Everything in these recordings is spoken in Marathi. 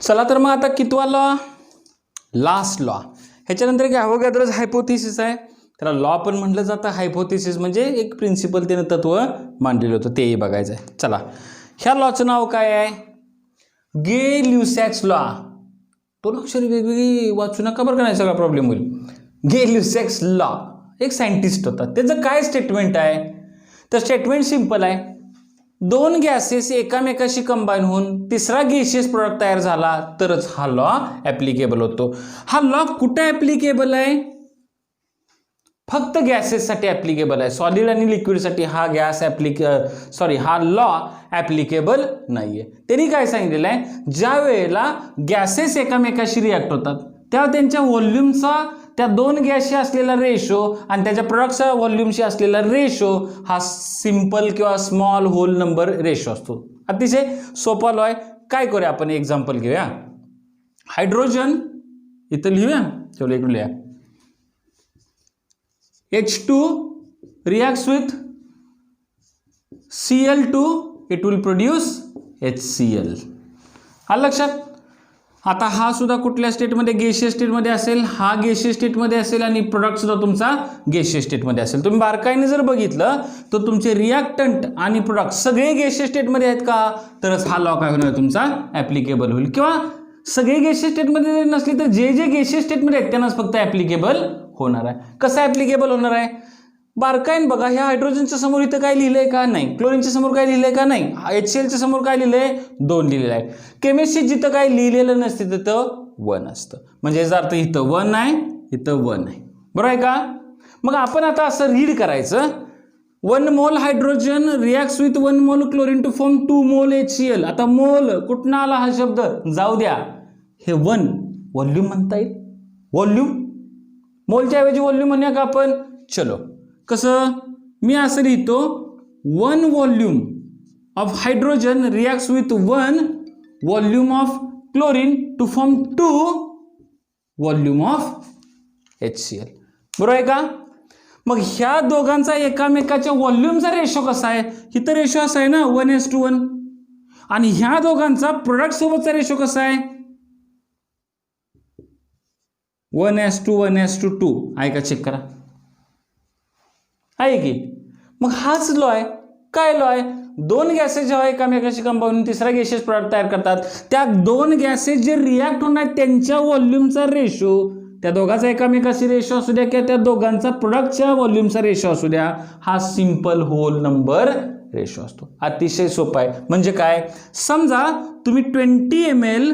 चला तर मग आता कितवा लॉ, लास्ट लॉ. ह्याच्यानंतर एक ॲव्होगॅड्रोज हायपोथेसिस आहे, त्याला लॉ पण म्हटलं जातं. हायपोथेसिस म्हणजे एक प्रिन्सिपल, त्यानं तत्व मांडलेलं होतं, तेही बघायचं आहे. चला, ह्या लॉचं नाव काय आहे? गे-ल्युसॅक्स लॉ. दोन अक्षरी वेगवेगळी वाचू नका बरं का, नाही सगळा प्रॉब्लेम होईल. गे-ल्युसॅक्स लॉ एक सायंटिस्ट होता. त्याचं काय स्टेटमेंट आहे? तर स्टेटमेंट सिंपल आहे. दोन गॅसेस एकामेकाशी कंबाईन होऊन तिसरा गॅसियस प्रोडक्ट तयार झाला तरच हा लॉ ॲप्लिकेबल होतो. हा लॉ कुठे ॲप्लिकेबल आहे? फक्त गॅसेससाठी ॲप्लिकेबल आहे. सॉलिड आणि लिक्विडसाठी हा हा लॉ ॲप्लिकेबल नाही आहे. त्यांनी काय सांगितलेलं आहे? ज्या वेळेला गॅसेस एकामेकाशी रिॲक्ट होतात तेव्हा त्यांच्या व्हॉल्यूमचा, त्या दोन गॅसशी असलेला रेशो आणि त्याच्या प्रोडक्टच्या व्हॉल्यूमशी असलेला रेशो हा सिंपल किंवा स्मॉल होल नंबर रेशो असतो. अतिशय सोपा लॉ आहे. काय करूया आपण, एक्झाम्पल घेऊया. हायड्रोजन इथं लिहूया, चलो इकडे लिहा. H2 reacts with Cl2, it will produce HCl. आलं लक्षात? आता हा सुद्धा कुठल्या स्टेटमध्ये? गॅसियस स्टेटमध्ये असेल. हा गॅसियस स्टेटमध्ये असेल आणि प्रोडक्ट सुद्धा तुमचा गॅसियस स्टेटमध्ये असेल. तुम्ही बारकाईने जर बघितलं तर तुमचे रिॲक्टंट आणि प्रोडक्ट सगळे गॅसियस स्टेटमध्ये आहेत का, तरच हा लॉ काय होणार तुमचा ॲप्लिकेबल होईल. किंवा सगळे गॅसियस स्टेटमध्ये जरी नसली तर जे जे गॅसियस स्टेटमध्ये आहेत त्यांनाच फक्त ॲप्लिकेबल होणार आहे. कसं ॲप्लिकेबल होणार आहे? बारकाईन बघा, ह्या हायड्रोजनच्या समोर इथं काय लिहिलंय का? नाही. क्लोरीनच्या समोर काय लिहिलंय का? नाही. HClच्या समोर काय लिहिलंय? 2 लिहिलेलं आहे. केमिस्ट्री जिथं काय लिहिलेलं नसते तिथं 1 असतं. म्हणजे याचा अर्थ इथं 1 आहे, इथं 1 आहे. बरोबर आहे का? मग आपण आता असं रीड करायचं, 1 मोल हायड्रोजन रिॲक्ट्स विथ 1 मोल क्लोरीन टू फॉर्म 2 मोल HCl. आता मोल कुठनं आला हा शब्द? जाऊ द्या, हे 1 व्हॉल्यूम म्हणता येईल. व्हॉल्यूम, मोलच्या ऐवजी व्हॉल्यूम म्हणूया का आपण? चलो, कसं? मी असं लिहितो, 1 volume of hydrogen reacts with 1 volume of chlorine to form 2 volume of HCl. बरोबर आहे का? मग ह्या दोघांचा एकामेकाच्या व्हॉल्यूमचा रेशो कसा आहे? इथं रेशो असा आहे ना, 1:1. आणि ह्या दोघांचा प्रोडक्ट सोबतचा रेशो कसा आहे? 1:1:2 आहे का? चेक करा, आहे की? मग हाच लॉ आहे. काय लॉ आहे? दोन गॅसेस जेव्हा एकामेकाशी कंबाईन होऊन तिसरा गॅसियस प्रोडक्ट तयार करतात, त्या दोन गॅसेस जे रिॲक्ट होणार त्यांच्या व्हॉल्यूमचा रेशो, त्या दोघांचा एकामेकाशी रेशो असू द्या किंवा त्या दोघांचा प्रोडक्टच्या व्हॉल्यूमचा रेशो असू द्या, हा सिंपल होल नंबर रेशो असतो. अतिशय सोपा आहे. म्हणजे काय? समजा तुम्ही 20 ml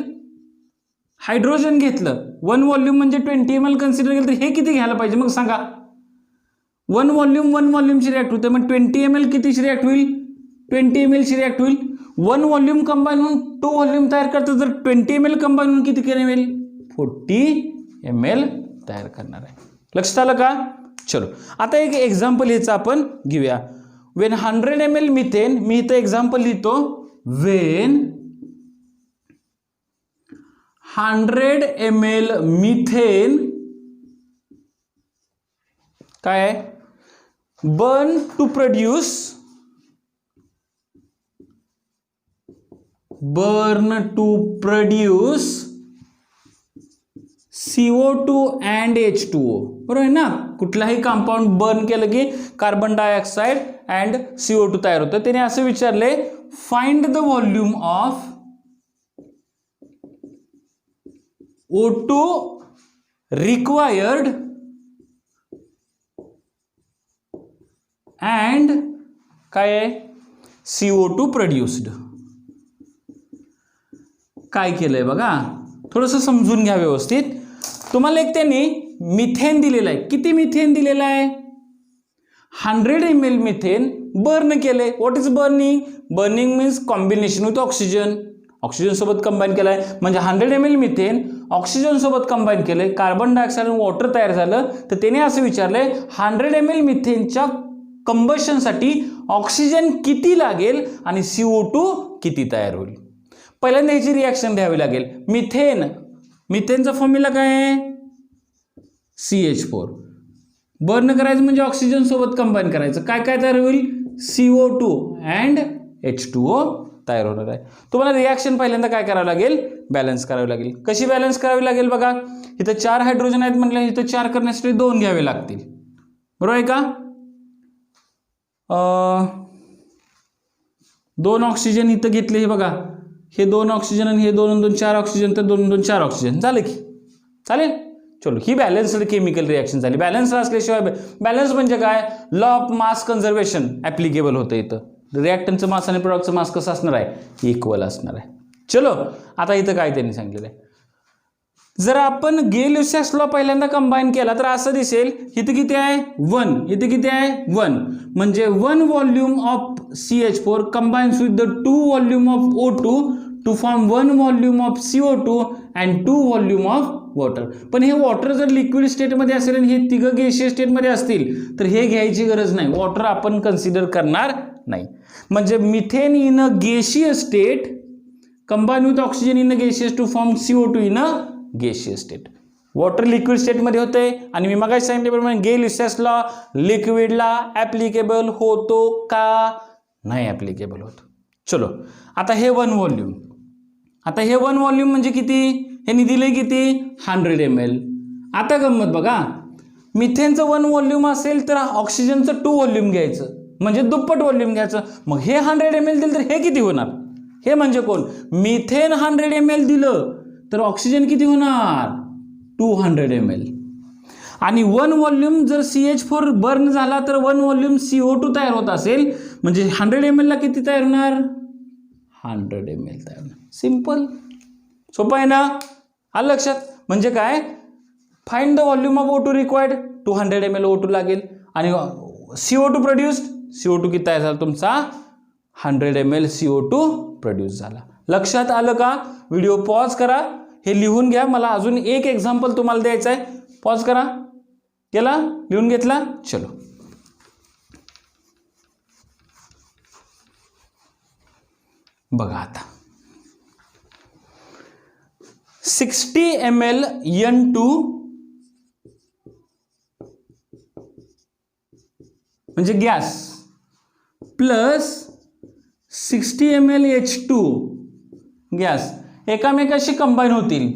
हायड्रोजन घेतलं, 1 व्हॉल्यूम म्हणजे 20 ml कन्सिडर केलं, तर हे किती घ्यायला पाहिजे मग सांगा? 1 व्हॉल्यूमची रिॲक्ट होते, मग 20 ml कितीची रिॲक्ट होईल? 20 ml ची रिॲक्ट होईल. 1 व्हॉल्यूम कंबाईन होऊन 2 व्हॉल्यूम तयार करतं, जर 20 ml कंबाईन होऊन किती केले मिळेल? 40 ml तयार करणार आहे. लक्षात आलं का? चलो, आता एक एक्झाम्पल ह्याचं आपण घेऊया. वेन 100 ml मिथेन, मी इथं एक्झाम्पल लिहितो, वेन 100 ml मिथेन काय आहे? Burn to produce CO2 and H2O. बरोबर आहे ना? कुठलाही कंपाऊंड बर्न केलं की कार्बन डायऑक्साइड अँड CO2 तयार होतं. त्याने असं विचारले, find the volume of O2 required and काय आहे? CO2 produced. काय केलंय बघा, थोडंसं समजून घ्या व्यवस्थित. तुम्हाला एक त्यांनी मिथेन दिलेला आहे. किती मिथेन दिलेला आहे? 100 ml मिथेन बर्न केले. What is burning? Burning means combination with oxygen. Oxygen सोबत कंबाईन केलाय, म्हणजे 100 ml मिथेन ऑक्सिजन सोबत कंबाईन केले, कार्बन डायऑक्साइड आणि वॉटर तयार झालं. तर त्याने असं विचारलंय, 100 ml मिथेनच्या कंबशनसाठी ऑक्सिजन किती लागेल आणि CO2 किती तयार होईल? पहिल्यांदा ह्याची रिॲक्शन द्यावी लागेल. मिथेनचा फॉर्म्युला काय आहे? CH4. बर्न करायचं म्हणजे ऑक्सिजन सोबत कंबाईन करायचं. काय काय तयार होईल? CO2 अँड H2O तयार होणार आहे. तुम्हाला रिॲक्शन पहिल्यांदा काय करावं लागेल, बॅलन्स करावी लागेल. कशी बॅलन्स करावी लागेल बघा, इथं 4 हायड्रोजन आहेत म्हटलं, इथं 4 करण्यासाठी 2 घ्यावे लागतील, बरोबर आहे का. 2 ऑक्सिजन इथं घेतले, हे बघा हे 2 ऑक्सिजन आणि हे 2 2 4 ऑक्सिजन, तर 2 2 4 ऑक्सिजन झालं की चालेल. चलो ही बॅलन्स्ड केमिकल रिॲक्शन झाली. बॅलन्स असल्याशिवाय, बॅलन्स म्हणजे काय, law of mass conservation applicable होतं इथं. रिॲक्टंटचं मास आणि प्रोडक्टचं मास कसं असणार आहे, इक्वल असणार आहे. चलो आता इथं काय त्यांनी सांगितलेलं आहे, जर आपण गे-लुसास लॉ पहिल्यांदा कंबाईन केला तर असं दिसेल, इथं किती आहे 1, इथं किती आहे 1, म्हणजे 1 volume of CH4 combines with the 2 volume of O2 to form 1 volume of CO2 and 2 volume of water. पण हे वॉटर जर लिक्विड स्टेटमध्ये असेल आणि हे तिघं गॅसियस स्टेटमध्ये असतील तर हे घ्यायची गरज नाही, वॉटर आपण कन्सिडर करणार नाही. म्हणजे methane in a gaseous state combine with oxygen in a gaseous to form CO2 in a gaseous state. Water liquid स्टेटमध्ये होते आणि मी मगाशी सांगितल्याप्रमाणे गे-लुसास लॉ लिक्विडला ॲप्लिकेबल होतो का, नाही ॲप्लिकेबल होत. चलो आता हे 1 व्हॉल्यूम, आता हे 1 व्हॉल्यूम म्हणजे किती, हे दिले किती 100 ml. आता गंमत बघा, मिथेनचं 1 व्हॉल्यूम असेल तर ऑक्सिजनचं 2 व्हॉल्यूम घ्यायचं, म्हणजे दुप्पट व्हॉल्यूम घ्यायचं. मग हे 100 ml दिलं तर हे किती होणार, हे म्हणजे कोण, मिथेन 100 ml दिलं तर ऑक्सिजन किती होणार 200 ml. आणि 1 व्हॉल्यूम जर CH4 बर्न झाला तर 1 व्हॉल्यूम CO2 तयार होत असेल, म्हणजे 100 ml ला किती तयार होणार 100 ml तयार होणार. सिंपल, सोपं आहे ना, आलं लक्षात. म्हणजे काय, find the volume of O2 required, 200 ml O2 लागेल आणि CO2 प्रोड्यूस्ड, CO2 किती तयार झाला तुमचा 100 ml CO2 प्रोड्यूस झाला. लक्षात आलं का. व्हिडिओ पॉज करा, हे लिहून घ्या, मला अजून एक एक्झाम्पल तुम्हाला द्यायचं आहे. पॉज करा, केला, लिहून घेतला. चलो बघा आता 60 ml N2 म्हणजे gas plus 60 ml H2 gas एकामेकाशी कंबाईन होतील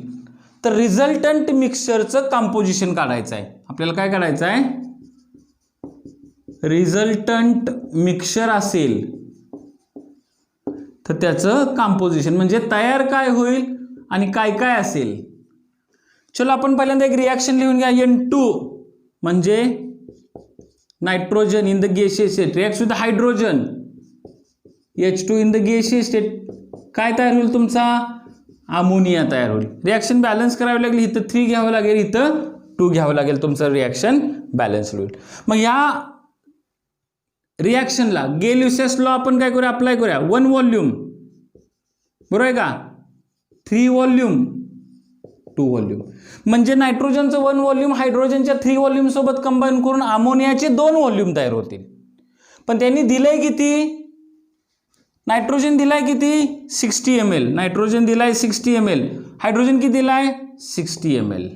तर रिझल्टंट मिक्सचरचं कंपोजिशन काढायचं आहे. आपल्याला काय काढायचं आहे, रिझल्टंट मिक्सचर असेल तर त्याचं कंपोजिशन म्हणजे तयार काय होईल आणि काय काय असेल. चलो आपण पहिल्यांदा एक रिॲक्शन लिहून घ्या. N2 म्हणजे nitrogen in the gaseous state reacts with hydrogen, H2 in the gaseous state काय तयार होईल तुमचा अमोनिया तयार होईल. रिॲक्शन बॅलन्स करावी लागेल, इथं 3 घ्यावं लागेल, इथं 2 घ्यावं लागेल, तुमचं रिॲक्शन बॅलन्स होईल. मग या रिॲक्शनला गे-लुसास लॉ आपण काय करूया, अप्लाय करूया. 1 व्हॉल्यूम बरोबर आहे का, 3 व्हॉल्यूम 2 व्हॉल्यूम, म्हणजे नायट्रोजनचं 1 व्हॉल्यूम हायड्रोजनच्या 3 व्हॉल्यूम सोबत कंबाईन करून अमोनियाचे 2 व्हॉल्यूम तयार होतील. पण त्यांनी दिलंय किती, नायट्रोजन दिलाय किती 60 ml, नायट्रोजन दिलाय 60 ml, हायड्रोजन किती दिलाय 60 ml.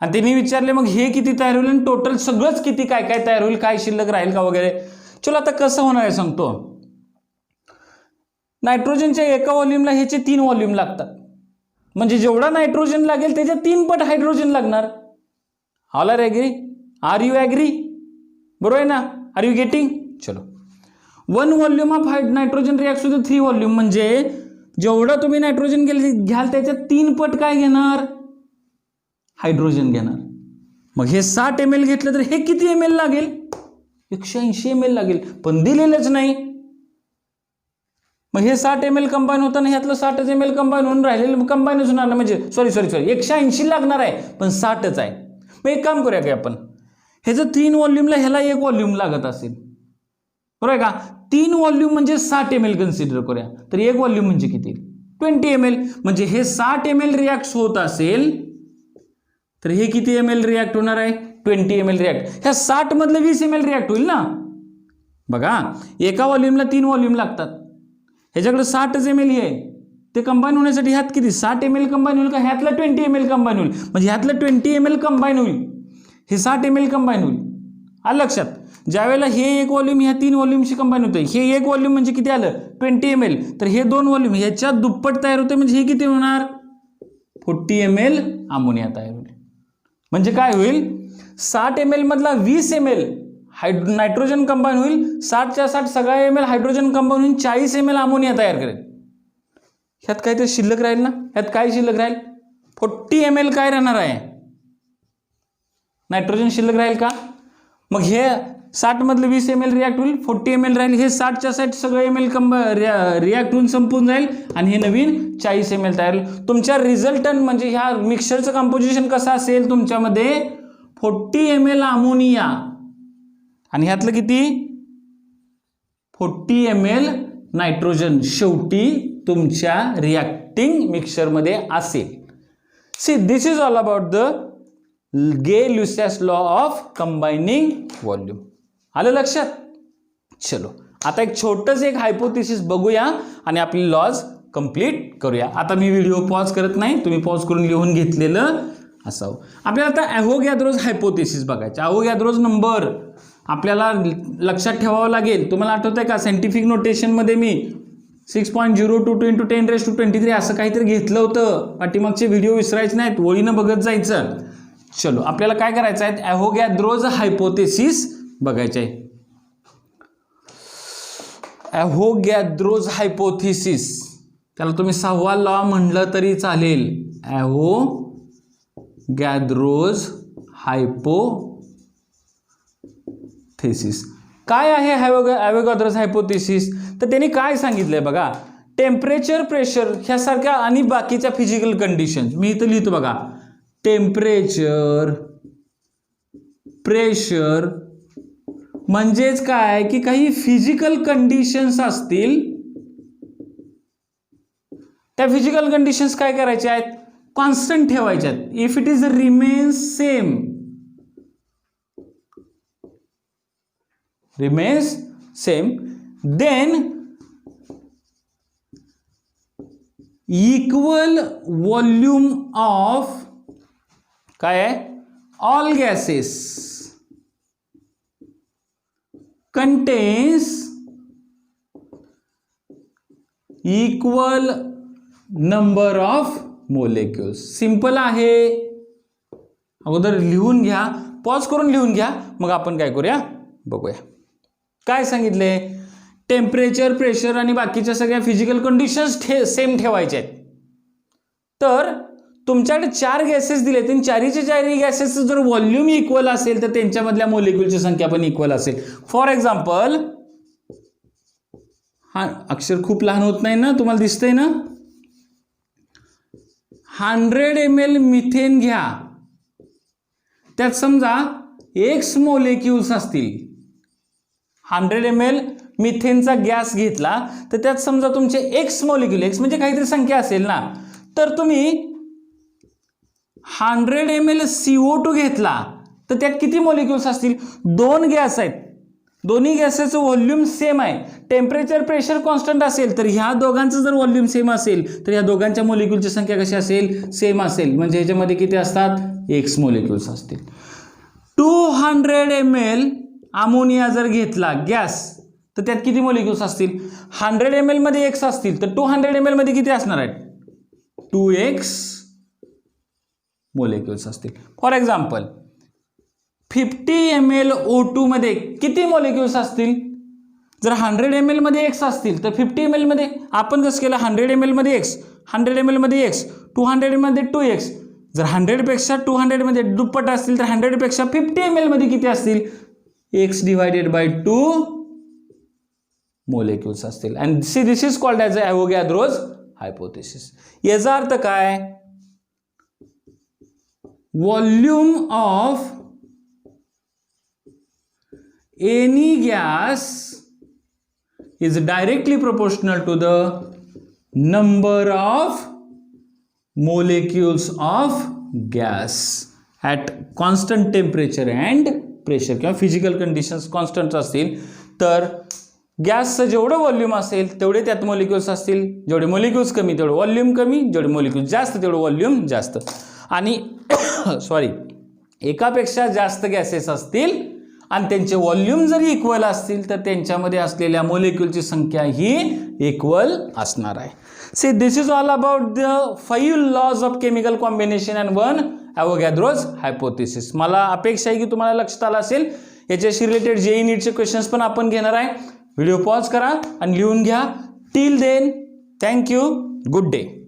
आणि त्यांनी विचारले मग हे किती तयार होईल आणि टोटल सगळंच किती काय काय तयार होईल, काय शिल्लक राहील का वगैरे. चलो आता कसं होणार आहे सांगतो. नायट्रोजनच्या एका व्हॉल्यूमला ह्याचे 3 व्हॉल्यूम लागतात, म्हणजे जेवढा नायट्रोजन लागेल त्याच्या 3 पट हायड्रोजन लागणार. All are agree, are you agree, बरोबर आहे ना, आर यू गेटिंग. चलो 1 volume of nitrogen reacts with 3 volume म्हणजे जेवढं तुम्ही नायट्रोजन घ्याल त्याच्यात 3 पट काय घेणार हायड्रोजन घेणार. मग हे 60 ml घेतलं तर हे किती ml लागेल 180 ml लागेल, पण दिलेलंच नाही. मग हे 60 ml कंबाईन होताना ह्यातलं 60 ml कंबाईन होऊन राहिलेलं कंबाईनच होणार नाही, म्हणजे सॉरी 180 लागणार आहे पण 60च आहे. मग एक काम करूया की आपण ह्याचं 3 व्हॉल्यूमला ह्याला 1 व्हॉल्यूम लागत असेल, बरोबर आहे का. 3 व्हॉल्यूम म्हणजे 60 ml कन्सिडर करूया, तर 1 व्हॉल्यूम म्हणजे किती 20 ml, म्हणजे हे 60 ml रिॲक्ट होत असेल तर हे किती ml रिॲक्ट होणार आहे 20 ml रिॲक्ट. ह्या 60 मधलं 20 ml रिॲक्ट होईल ना. बघा एका व्हॉल्यूमला 3 व्हॉल्यूम लागतात, ह्याच्याकडे 60 ml हे ते कंबाईन होण्यासाठी ह्यात किती 60 ml कंबाईन होईल का, ह्यातलं 20 ml कंबाईन होईल, म्हणजे ह्यातलं 20 ml कंबाईन होईल, हे 60 ml कंबाईन होईल. आलं लक्षात. ज्यावेळेला हे एक व्हॉल्यूम ह्या 3 व्हॉल्यूमशी कंबाईन होतं, हे एक व्हॉल्यूम म्हणजे किती आलं 20 ml, तर हे 2 व्हॉल्यूम ह्याच्या दुप्पट तयार होते, म्हणजे हे किती होणार 40 ml अमोनिया तयार होईल. म्हणजे काय होईल 60 ml मधला 20 ml नायट्रोजन कंबाईन होईल, 60च्या 60 सगळा ml हायड्रोजन कंबाईन होऊन 40 ml अमोनिया तयार करेल. ह्यात काय ते शिल्लक राहील ना, ह्यात काय शिल्लक राहील 40 ml काय राहणार आहे नायट्रोजन शिल्लक राहील का. मग हे 60 मधलं 20 ml रिॲक्ट होईल, 40 ml राहील, हे 60च्या 60 सगळं ml रिॲक्ट होऊन संपून जाईल आणि हे नवीन 40 ml तयार होईल. तुमच्या रिझल्टंट म्हणजे ह्या मिक्सरचं कंपोजिशन कसं असेल तुमच्यामध्ये 40 ml अमोनिया आणि ह्यातलं किती 40 ml नायट्रोजन शेवटी तुमच्या रिॲक्टिंग मिक्सचरमध्ये असेल. See this is all about the Gay Lussac law of combining volume. आलं लक्षात. चलो आता एक छोटंसं एक हायपोथेसिस बघूया आणि आपली लॉज कंप्लीट करूया. आता मी व्हिडिओ पॉज करत नाही, तुम्ही पॉज करून लिहून घेतलेलं असावं. आपल्याला आता अव्होगॅद्रोज हायपोथेसिस बघायचं. अव्होगॅद्रोज नंबर आपल्याला लक्षात ठेवावं लागेल. तुम्हाला आठवतंय का सायंटिफिक नोटेशनमध्ये मी 6.022 × 10⁻23 असं काहीतरी घेतलं होतं. पाठीमागचे व्हिडिओ विसरायचे नाहीत, ओळीनं बघत जायचं. चलो आपल्याला काय करायचं आहे अव्होगॅद्रोज हायपोथेसिस बघायचं आहे. अव्होगॅद्रोज हायपोथेसिस त्याला तुम्ही 6वा लॉ म्हणलं तरी चालेल. अव्होगॅद्रोज हायपोथेसिस काय आहे अव्होगॅद्रोज हायपोथेसिस. तर त्यांनी काय सांगितलंय बघा, टेम्परेचर प्रेशर ह्यासारख्या आणि बाकीच्या फिजिकल कंडिशन मी इथं लिहितो बघा. टेम्परेचर प्रेशर म्हणजेच काय की काही फिजिकल कंडिशन्स असतील, त्या फिजिकल कंडिशन्स काय करायच्या आहेत कॉन्स्टंट ठेवायच्या आहेत. If it is remains same then equal volume of काय आहे all gases contains equal number of molecules. Simple आहे. अगोदर लिहून घ्या, पॉज करून लिहून घ्या, मग आपण काय करूया बघूया. काय सांगितले टेम्परेचर प्रेशर आणि बाकीच्या सगळ्या फिजिकल कंडिशन्स सेम ठेवायच्या आहेत. तर तुमच्याकडे 4 गॅसेस दिले, तर चारीचे 4 गॅसेसचं जर व्हॉल्यूम इक्वल असेल तर त्यांच्यामधल्या मोलिक्युलची संख्या पण इक्वल असेल. फॉर एक्झाम्पल हा अक्षर खूप लहान होत नाही ना, तुम्हाला दिसतंय ना. 100 ml मिथेन घ्या, त्यात समजा X मोलिक्युल्स असतील. 100 ml मिथेनचा गॅस घेतला तर त्यात समजा तुमचे X मोलिक्युल, X म्हणजे काहीतरी संख्या असेल ना, तर तुम्ही 100 ml CO2 घेतला तर त्यात किती मोलिक्युल्स असतील 2 गॅस आहेत. दोन्ही गॅसेसचं व्हॉल्यूम सेम आहे, टेम्परेचर प्रेशर कॉन्स्टंट असेल, तर ह्या दोघांचं जर व्हॉल्यूम सेम असेल तर ह्या दोघांच्या मोलिक्युलची संख्या कशी असेल सेम असेल. म्हणजे ह्याच्यामध्ये किती असतात X मोलिक्युल्स असतील. 200 ml अमोनिया जर घेतला गॅस तर त्यात किती मोलिक्युल्स असतील 100 ml मध्ये X असतील, तर 200 ml मध्ये किती असणार आहेत 2X मोलिक्युल्स असतील. फॉर एक्झाम्पल 50 ml O2 मध्ये किती मोलिक्युल्स असतील. जर 100 ml मध्ये X असतील तर 50 ml मध्ये आपण कसं केलं 100 ml मध्ये X, 100 ml मध्ये X, 200 मध्ये 2X. जर 100 पेक्षा 200 मध्ये दुप्पट असतील तर 100 पेक्षा 50 ml मध्ये किती असतील X divided by 2 मोलिक्युल्स असतील. And see this is called as Avogadro's hypothesis. याचा अर्थ काय volume of any gas is directly proportional to the number of molecules of gas at constant temperature and pressure किंवा फिजिकल कंडिशन्स कॉन्स्टंट असतील तर गॅसचं जेवढं व्हॉल्यूम असेल तेवढे त्यात मोलिक्युल्स असतील. जेवढे मोलिक्युल्स कमी तेवढं व्हॉल्यूम कमी, जेवढे मोलिक्युल्स जास्त तेवढं व्हॉल्यूम जास्त. आणि सॉरी एकापेक्षा जास्त गॅसेस असतील आणि त्यांचे व्हॉल्यूम जरी इक्वल असतील तर त्यांच्यामध्ये असलेल्या मोलेक्युलची संख्या ही इक्वल असणार आहे. See this is all about the 5 laws of chemical combination and 1 Avogadro's hypothesis. मला अपेक्षा आहे की तुम्हाला लक्षात आलं असेल. याच्याशी रिलेटेड JEE नीटचे क्वेश्चन्स पण आपण घेणार आहे. व्हिडिओ पॉज करा आणि लिहून घ्या. Till then thank you. Good day.